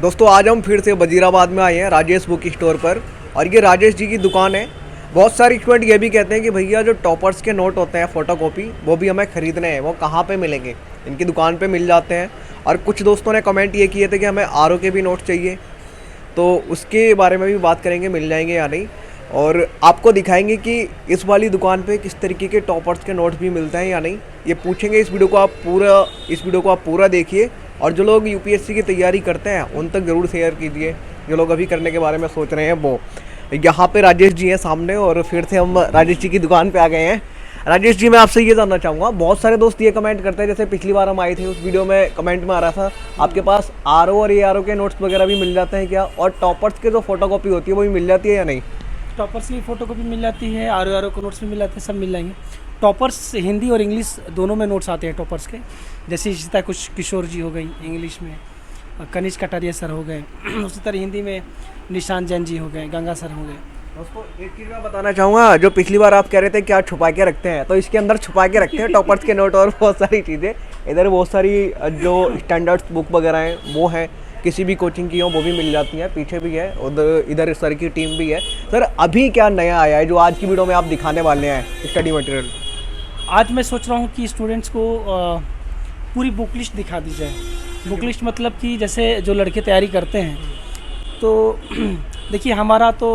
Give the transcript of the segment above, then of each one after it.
दोस्तों आज हम फिर से वजीराबाद में आए हैं राजेश बुक स्टोर पर। और ये राजेश जी की दुकान है। बहुत सारे स्टूडेंट ये भी कहते हैं कि भैया जो टॉपर्स के नोट होते हैं फोटोकॉपी वो भी हमें ख़रीदने हैं, वो कहाँ पे मिलेंगे? इनकी दुकान पे मिल जाते हैं। और कुछ दोस्तों ने कमेंट ये किए थे कि हमें आरओ के भी नोट चाहिए, तो उसके बारे में भी बात करेंगे मिल जाएंगे या नहीं। और आपको दिखाएंगे कि इस वाली दुकान पे किस तरीके के टॉपर्स के नोट्स भी मिलते हैं या नहीं, ये पूछेंगे। इस वीडियो को आप पूरा देखिए। और जो लोग यूपीएससी की तैयारी करते हैं उन तक ज़रूर शेयर कीजिए, जो लोग अभी करने के बारे में सोच रहे हैं वो। यहाँ पे राजेश जी हैं सामने, और फिर से हम राजेश जी की दुकान पे आ गए हैं। राजेश जी, मैं आपसे ये जानना चाहूँगा, बहुत सारे दोस्त ये कमेंट करते हैं, जैसे पिछली बार हम आए थे उस वीडियो में कमेंट में आ रहा था आपके पास आरओ और एआरओ के नोट्स वगैरह भी मिल जाते हैं क्या? और टॉपर्स के जो फोटोकॉपी होती है वो भी मिल जाती है या नहीं? टॉपर्स की फ़ोटोकॉपी मिल जाती है, आरओ के नोट्स भी मिल जाते हैं, सब मिल जाएंगे। टॉपर्स हिंदी और इंग्लिश दोनों में नोट्स आते हैं टॉपर्स के। जैसे इसी तरह कुछ किशोर जी हो गई इंग्लिश में, कनिष्क कटारिया सर हो गए, उसी तरह हिंदी में निशांत जैन जी हो गए, गंगा सर हो गए। दोस्तों एक चीज़ मैं बताना चाहूँगा, जो पिछली बार आप कह रहे थे क्या छुपा के रखते हैं, तो इसके अंदर छुपा के रखते हैं टॉपर्स के नोट और बहुत सारी चीज़ें। इधर बहुत सारी जो स्टैंडर्ड्स बुक वगैरह हैं वो हैं, किसी भी कोचिंग की हो वो भी मिल जाती हैं। पीछे भी है, उधर इधर सर की टीम भी है। सर अभी क्या नया आया है जो आज की वीडियो में आप दिखाने वाले हैं स्टडी मटेरियल? आज मैं सोच रहा हूँ कि स्टूडेंट्स को पूरी बुक लिस्ट दिखा दी जाए। बुक लिस्ट मतलब कि जैसे जो लड़के तैयारी करते हैं, तो देखिए हमारा तो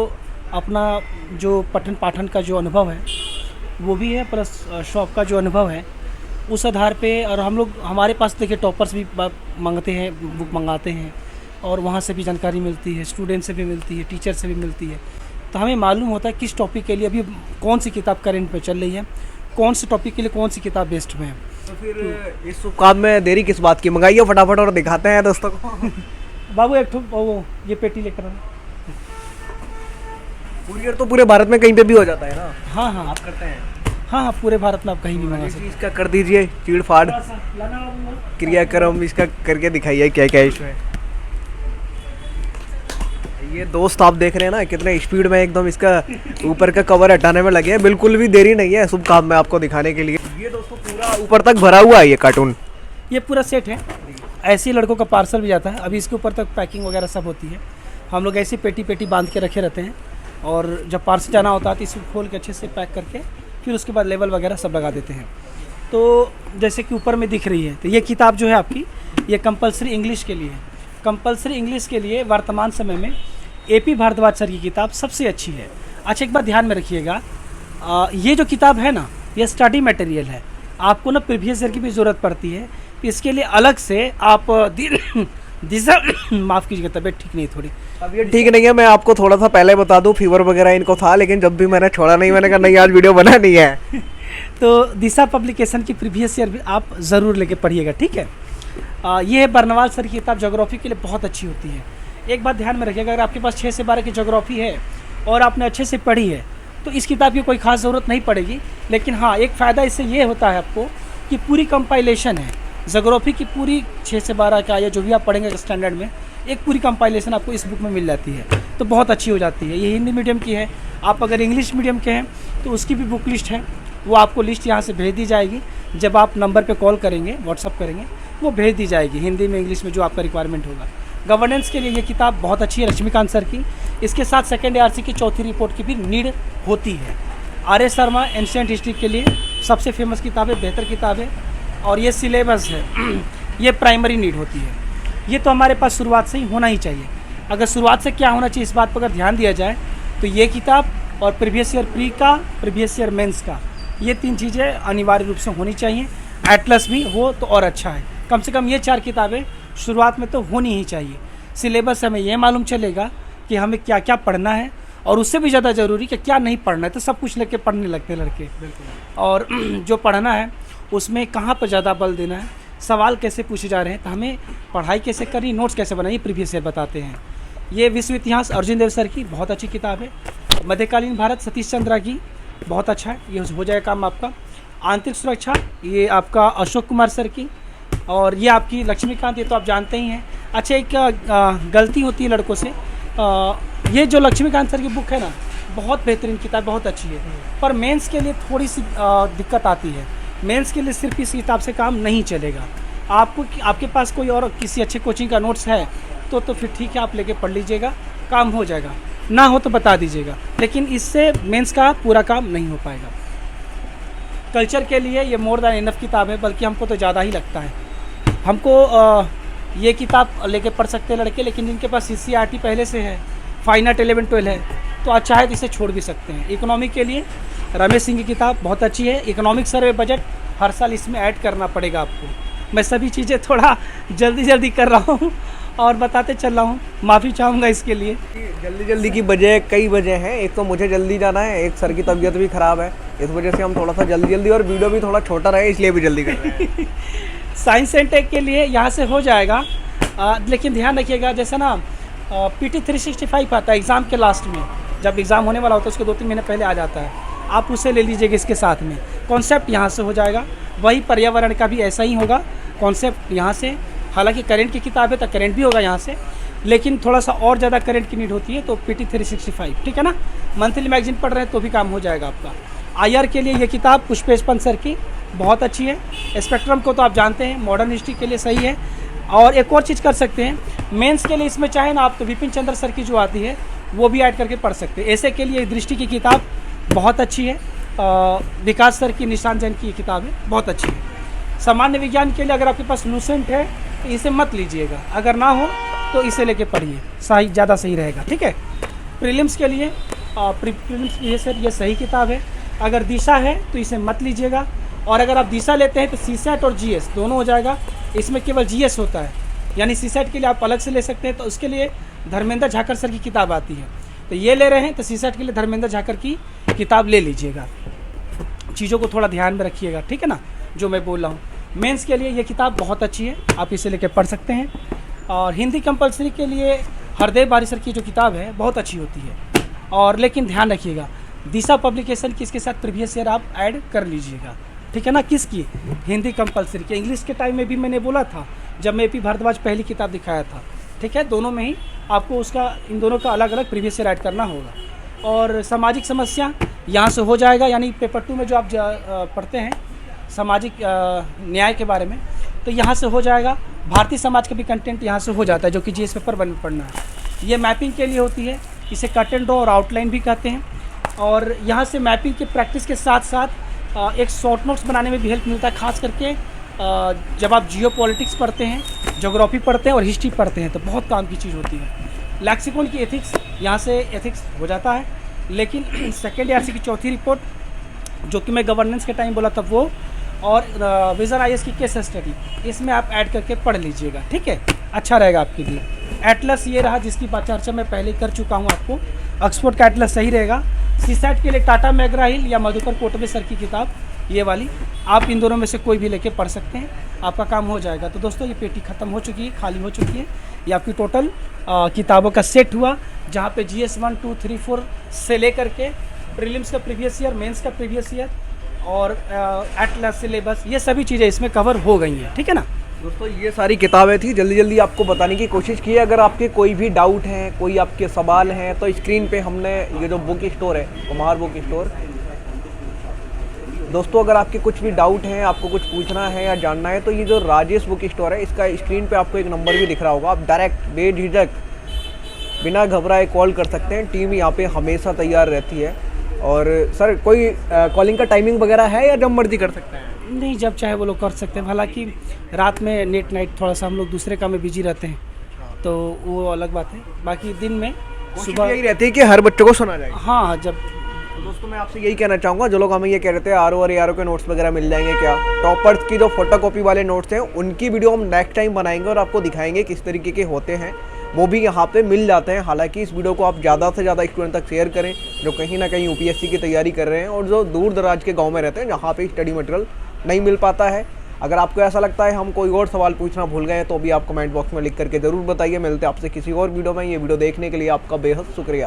अपना जो पठन पाठन का जो अनुभव है वो भी है, प्लस शॉप का जो अनुभव है उस आधार पे। और हम लोग हमारे पास देखिए टॉपर्स भी मंगाते हैं, बुक मंगाते हैं, और वहाँ से भी जानकारी मिलती है, स्टूडेंट से भी मिलती है, टीचर से भी मिलती है। तो हमें मालूम होता है किस टॉपिक के लिए अभी कौन सी किताब करेंट पे चल रही है, कौन से टॉपिक के लिए कौन सी किताब बेस्ट में है। तो फिर इस शुभ काम में देरी किस बात की? मंगाइए फटाफट और दिखाते हैं दोस्तों को। बाबू एक वो ये पेटी लेकर आना। कुरियर तो पूरे भारत में कहीं पे भी हो जाता है ना? हाँ हाँ आप करते हैं? हाँ, पूरे भारत में आप कहीं भी मंगा सकते इसका कर दीजिए चीड़ फाड़ क्रियाक्रम, इसका करके दिखाइए क्या क्या इसमें। ये दोस्त आप देख रहे हैं ना कितने स्पीड में एकदम इसका ऊपर का कवर हटाने में लगे हैं। बिल्कुल भी देरी नहीं है शुभ काम में आपको दिखाने के लिए। ये दोस्तों पूरा ऊपर तक भरा हुआ है ये कार्टून, ये पूरा सेट है। ऐसे ही लड़कों का पार्सल भी जाता है। अभी इसके ऊपर तक पैकिंग वगैरह सब होती है। हम लोग ऐसी पेटी पेटी बांध के रखे रहते हैं, और जब पार्सल जाना होता है तो इसको खोल के अच्छे से पैक करके फिर उसके बाद लेबल वगैरह सब लगा देते हैं। तो जैसे कि ऊपर में दिख रही है, तो ये किताब जो है आपकी, ये कंपलसरी इंग्लिश के लिए है। कंपलसरी इंग्लिश के लिए वर्तमान समय में एपी भारद्वाज सर की किताब सबसे अच्छी है। अच्छा, एक बात ध्यान में रखिएगा, ये जो किताब है ना, ये स्टडी मटेरियल है। आपको ना प्रीवियस ईयर की भी ज़रूरत पड़ती है, इसके लिए अलग से आप दिशा माफ़ कीजिएगा, तबीयत ठीक नहीं थोड़ी। तबीयत ठीक नहीं है, मैं आपको थोड़ा सा पहले बता दूं, फीवर वगैरह इनको था, लेकिन जब भी मैंने छोड़ा नहीं, मैंने कहा नहीं आज वीडियो बना नहीं है। तो दिशा पब्लिकेशन की प्रीवियस ईयर भी आप ज़रूर लेके पढ़िएगा, ठीक है। ये है बर्नवाल सर की किताब, ज्योग्राफी के लिए बहुत अच्छी होती है। एक बात ध्यान में रखिएगा, अगर आपके पास 6 से 12 की ज्योग्राफी है और आपने अच्छे से पढ़ी है तो इस किताब की कोई खास ज़रूरत नहीं पड़ेगी। लेकिन हाँ, एक फ़ायदा इससे ये होता है आपको कि पूरी कंपाइलेशन है ज्योग्राफी की, पूरी 6 से 12 का या जो भी आप पढ़ेंगे स्टैंडर्ड में, एक पूरी कंपाइलेशन आपको इस बुक में मिल जाती है, तो बहुत अच्छी हो जाती है। ये हिंदी मीडियम की है। आप अगर इंग्लिश मीडियम के हैं तो उसकी भी बुक लिस्ट है, वो आपको लिस्ट यहाँ से भेज दी जाएगी। जब आप नंबर पे कॉल करेंगे, व्हाट्सअप करेंगे, वो भेज दी जाएगी हिंदी में इंग्लिश में जो आपका रिक्वायरमेंट होगा। गवर्नेंस के लिए ये किताब बहुत अच्छी है लक्ष्मीकांत सर की। इसके साथ सेकेंड ARC की चौथी रिपोर्ट की भी नीड होती है। RS शर्मा एंशिएंट हिस्ट्री के लिए सबसे फेमस किताब है, बेहतर किताब है। और ये सिलेबस है, ये प्राइमरी नीड होती है। ये तो हमारे पास शुरुआत से ही होना ही चाहिए। अगर शुरुआत से क्या होना चाहिए इस बात पर अगर ध्यान दिया जाए तो ये किताब और प्रीवियस ईयर प्री का, प्रीवियस ईयर मेंस का, ये 3 चीज़ें अनिवार्य रूप से होनी चाहिए। एटलस भी हो तो और अच्छा है। कम से कम ये 4 किताबें शुरुआत में तो होनी ही चाहिए। सिलेबस हमें ये मालूम चलेगा कि हमें क्या क्या पढ़ना है, और उससे भी ज़्यादा ज़रूरी कि क्या नहीं पढ़ना है। तो सब कुछ लेके पढ़ने लगते हैं लड़के, और जो पढ़ना है उसमें कहाँ पर ज़्यादा बल देना है, सवाल कैसे पूछे जा रहे हैं, तो हमें पढ़ाई कैसे करनी, नोट्स कैसे बनाइए, प्रीवियस ईयर बताते हैं। ये विश्व इतिहास अर्जुन देव सर की बहुत अच्छी किताब है। मध्यकालीन भारत सतीश चंद्रा की बहुत अच्छा है, ये हो जाएगा काम आपका। आंतरिक सुरक्षा ये आपका अशोक कुमार सर की, और ये आपकी लक्ष्मीकांत, ये तो आप जानते ही हैं। अच्छा, एक गलती होती है लड़कों से, ये जो लक्ष्मीकांत सर की बुक है ना, बहुत बेहतरीन किताब, बहुत अच्छी है, पर मेंस के लिए थोड़ी सी दिक्कत आती है। मेंस के लिए सिर्फ इस किताब से काम नहीं चलेगा। आपको आपके पास कोई और किसी अच्छे कोचिंग का नोट्स है तो फिर ठीक है, आप लेके पढ़ लीजिएगा, काम हो जाएगा। ना हो तो बता दीजिएगा, लेकिन इससे मेंस का पूरा काम नहीं हो पाएगा। कल्चर के लिए ये मोर दैन इनफ किताब है, बल्कि हमको तो ज़्यादा ही लगता है। हमको ये किताब लेके पढ़ सकते हैं लड़के, लेकिन जिनके पास CCRT पहले से है, फाइन आर्ट 11, 12 है, तो आप चाहे तो इसे छोड़ भी सकते हैं। इकोनॉमिक के लिए रमेश सिंह की किताब बहुत अच्छी है। इकोनॉमिक सर्वे बजट हर साल इसमें ऐड करना पड़ेगा आपको। मैं सभी चीज़ें थोड़ा जल्दी कर रहा हूँ और बताते चल रहा हूँ, माफ़ी चाहूँगा इसके लिए। जल्दी की वजह कई वजह हैं। एक तो मुझे जल्दी जाना है, एक सर की तबीयत भी ख़राब है, इस वजह से हम थोड़ा सा जल्दी और वीडियो भी थोड़ा छोटा रहे, इसलिए भी जल्दी कर रहे हैं। साइंस एंड टेक के लिए यहाँ से हो जाएगा, लेकिन ध्यान रखिएगा, जैसे ना PT 365 आता है एग्ज़ाम के लास्ट में, जब एग्ज़ाम होने वाला होता है उसके 2-3 महीने पहले आ जाता है, आप उसे ले लीजिएगा इसके साथ में। कॉन्सेप्ट यहाँ से हो जाएगा, वही पर्यावरण का भी ऐसा ही होगा कॉन्सेप्ट यहाँ से। हालांकि करंट की किताब है तो करंट भी होगा यहाँ से, लेकिन थोड़ा सा और ज़्यादा करंट की नीड होती है तो PT 365, ठीक है ना। मंथली मैगजीन पढ़ रहे हैं तो भी काम हो जाएगा आपका। IR के लिए ये किताब पुष्पेश पंत सर की बहुत अच्छी है। स्पेक्ट्रम को तो आप जानते हैं, मॉडर्न हिस्ट्री के लिए सही है। और एक और चीज़ कर सकते हैं, मेंस के लिए इसमें चाहे ना आप तो विपिन चंद्र सर की जो आती है वो भी ऐड करके पढ़ सकते हैं। ऐसे के लिए दृष्टि की किताब बहुत अच्छी है, विकास सर की, निशान जैन की किताब है, बहुत अच्छी है। सामान्य विज्ञान के लिए अगर आपके पास लूसेंट है तो इसे मत लीजिएगा, अगर ना हो तो इसे लेके पढ़िए, सही ज़्यादा सही रहेगा, ठीक है। प्रीलिम्स के लिए प्रीलिम्स ये सर ये सही किताब है। अगर दिशा है तो इसे मत लीजिएगा, और अगर आप दिशा लेते हैं तो CSAT और GS दोनों हो जाएगा। इसमें केवल GS होता है, यानी CSAT के लिए आप अलग से ले सकते हैं, तो उसके लिए धर्मेंद्र झाकर सर की किताब आती है। तो ये ले रहे हैं तो CSAT के लिए धर्मेंद्र झाकर की किताब ले लीजिएगा। चीज़ों को थोड़ा ध्यान में रखिएगा, ठीक है ना, जो मैं बोल रहा हूँ। मेंस के लिए ये किताब बहुत अच्छी है, आप इसे लेकर पढ़ सकते हैं। और हिंदी कंपलसरी के लिए हरदेव बारी सर की जो किताब है बहुत अच्छी होती है। और लेकिन ध्यान रखिएगा, दिशा पब्लिकेशन की इसके साथ प्रीवियस ईयर आप ऐड कर लीजिएगा, ठीक है ना। किसकी? हिंदी कंपलसरी की। इंग्लिश के टाइम में भी मैंने बोला था जब मैं AP भारद्वाज पहली किताब दिखाया था, ठीक है। दोनों में ही आपको उसका, इन दोनों का अलग अलग प्रीवियस ईयर ऐड करना होगा। और सामाजिक समस्या यहाँ से हो जाएगा, यानी पेपर 2 में जो आप पढ़ते हैं सामाजिक न्याय के बारे में, तो यहाँ से हो जाएगा। भारतीय समाज का भी कंटेंट यहाँ से हो जाता है, जो कि GS पेपर 1 में पढ़ना है। ये मैपिंग के लिए होती है, इसे कट एंड ड्रॉ और आउटलाइन भी कहते हैं। और यहाँ से मैपिंग के प्रैक्टिस के साथ साथ एक शॉर्ट नोट्स बनाने में भी हेल्प मिलता है, खास करके जब आप जियो पॉलिटिक्स पढ़ते हैं, ज्योग्राफी पढ़ते हैं और हिस्ट्री पढ़ते हैं, तो बहुत काम की चीज़ होती है। लैक्सिकॉन की एथिक्स, यहाँ से एथिक्स हो जाता है। लेकिन सेकेंड ARC की चौथी रिपोर्ट, जो कि मैं गवर्नेंस के टाइम बोला था वो, और विजन IAS की केस स्टडी, इसमें आप ऐड करके पढ़ लीजिएगा, ठीक है, अच्छा रहेगा आपके लिए। एटलस ये रहा जिसकी चर्चा मैं पहले कर चुका हूँ आपको, ऑक्सफोर्ड का एटलस सही रहेगा। CSAT के लिए टाटा मैगरा हिल या मधुकर कोटवे सर की किताब, ये वाली, आप इन दोनों में से कोई भी लेके पढ़ सकते हैं, आपका काम हो जाएगा। तो दोस्तों ये पेटी ख़त्म हो चुकी है, खाली हो चुकी है। ये आपकी टोटल किताबों का सेट हुआ, जहाँ पे GS 1, 2, 3, 4 से लेकर के प्रीलिम्स का प्रीवियस ईयर, मेंस का प्रीवियस ईयर और एटलस सिलेबस, ये सभी चीज़ें इसमें कवर हो गई हैं, ठीक है ना। दोस्तों ये सारी किताबें थी, जल्दी आपको बताने की कोशिश की है। अगर आपके कोई भी डाउट हैं, कोई आपके सवाल हैं, तो स्क्रीन पे हमने ये जो बुक स्टोर है, कुमार बुक स्टोर, दोस्तों अगर आपके कुछ भी डाउट हैं, आपको कुछ पूछना है या जानना है, तो ये जो राजेश बुक स्टोर है, इसका स्क्रीन पे आपको एक नंबर भी दिख रहा होगा, आप डायरेक्ट बेझिझक बिना घबराए कॉल कर सकते हैं। टीम यहाँ पे हमेशा तैयार रहती है। और सर कोई कॉलिंग का टाइमिंग वगैरह है या जब मर्जी कर सकते हैं? नहीं, जब चाहे वो लोग कर सकते हैं। हालांकि रात में नेट नाइट थोड़ा सा हम लोग दूसरे काम में बिजी रहते हैं, तो वो अलग बात है। बाकी दिन में सुबह यही रहती है कि हर बच्चों को सुना जाए। हाँ, जब दोस्तों मैं आपसे यही कहना चाहूँगा, जो लोग हमें ये कह रहे थे RO और ARO के नोट्स वगैरह मिल जाएंगे क्या, टॉपर्स की जो फोटोकॉपी वाले नोट्स हैं उनकी वीडियो हम नेक्स्ट टाइम बनाएंगे और आपको दिखाएंगे किस तरीके के होते हैं, वो भी यहाँ पे मिल जाते हैं। हालांकि इस वीडियो को आप ज़्यादा से ज़्यादा स्टूडेंट तक शेयर करें जो कहीं ना कहीं UPSC की तैयारी कर रहे हैं और जो दूर दराज के गाँव में रहते हैं जहाँ पे स्टडी मटेरियल नहीं मिल पाता है। अगर आपको ऐसा लगता है हम कोई और सवाल पूछना भूल गए हैं तो भी आप कमेंट बॉक्स में लिख करके ज़रूर बताइए। मिलते हैं आपसे किसी और वीडियो में। ये वीडियो देखने के लिए आपका बेहद शुक्रिया।